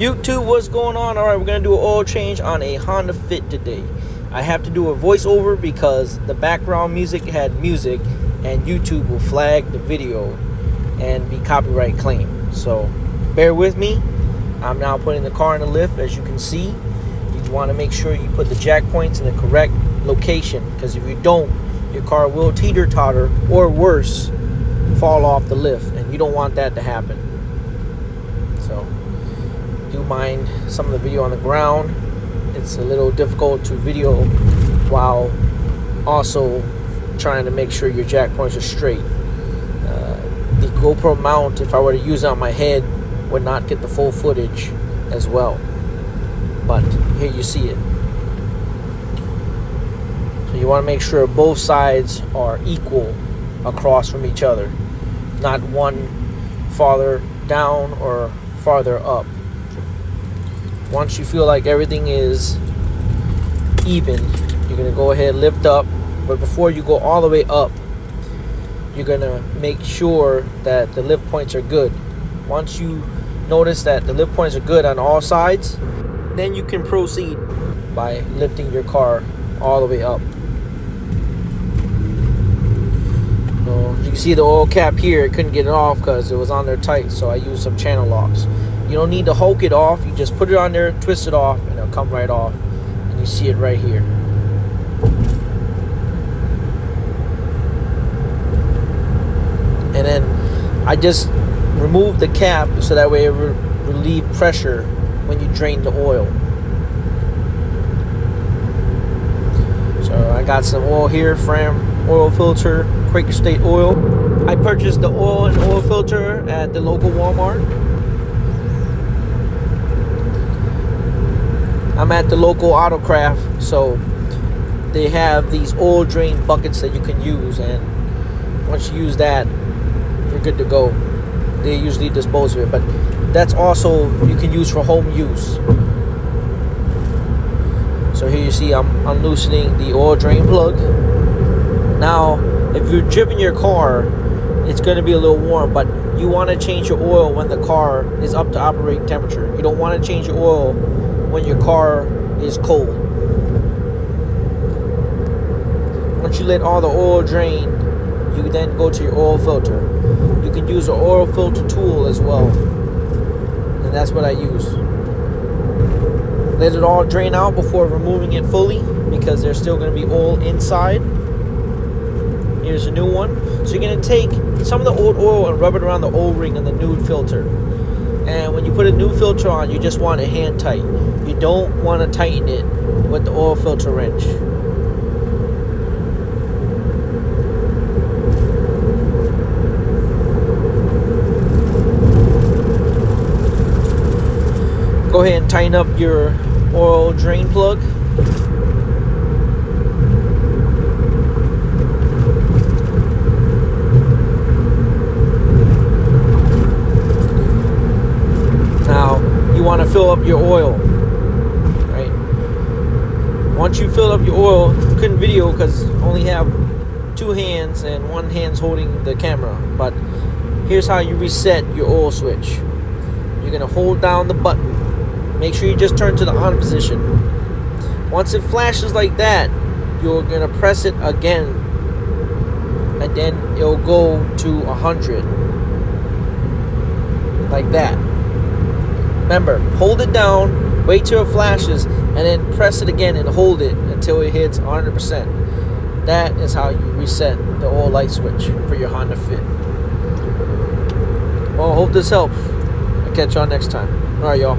YouTube, what's going on? Alright, we're going to do an oil change on a Honda Fit today. I have to do a voiceover because the background music had music and YouTube will flag the video and be copyright claimed. So bear with me. I'm now putting the car in the lift. As you can see, you want to make sure you put the jack points in the correct location, because if you don't, your car will teeter-totter or worse, fall off the lift, and you don't want that to happen. So do mind some of the video on the ground. It's a little difficult to video while also trying to make sure your jack points are straight. The GoPro mount, if I were to use it on my head, would not get the full footage as well, but here you see it. So you want to make sure both sides are equal across from each other, not one farther down or farther up. Once you feel like everything is even, you're going to go ahead and lift up. But before you go all the way up, you're going to make sure that the lift points are good. Once you notice that the lift points are good on all sides, then you can proceed by lifting your car all the way up. So you can see the oil cap here. I couldn't get it off because it was on there tight, so I used some channel locks. You don't need to Hulk it off. You just put it on there, twist it off, and it'll come right off. And you see it right here. And then I just remove the cap so that way it will relieve pressure when you drain the oil. So I got some oil here, Fram oil filter, Quaker State oil. I purchased the oil and oil filter at the local Walmart. I'm at the local Autocraft, so they have these oil drain buckets that you can use, and once you use that, you're good to go. They usually dispose of it, but that's also you can use for home use. So here you see I'm loosening the oil drain plug. Now, if you're driven your car, it's going to be a little warm, but you want to change your oil when the car is up to operating temperature. You don't want to change your oil when your car is cold. Once you let all the oil drain, you then go to your oil filter. You can use an oil filter tool as well, and that's what I use. Let it all drain out before removing it fully, because there's still going to be oil inside. Here's a new one. So you're going to take some of the old oil and rub it around the O-ring and the new filter. And when you put a new filter on, you just want it hand tight. You don't want to tighten it with the oil filter wrench. Go ahead and tighten up your oil drain plug. Now you want to fill up your oil, right? Once you fill up your oil, you couldn't video because you only have two hands and one hand's holding the camera, but here's how you reset your oil switch. You're going to hold down the button. Make sure you just turn to the on position. Once it flashes like that, you're going to press it again, and then it'll go to 100, like that. Remember, hold it down, wait till it flashes, and then press it again and hold it until it hits 100%. That is how you reset the oil light switch for your Honda Fit. Well, I hope this helps. I'll catch y'all next time. Alright, y'all.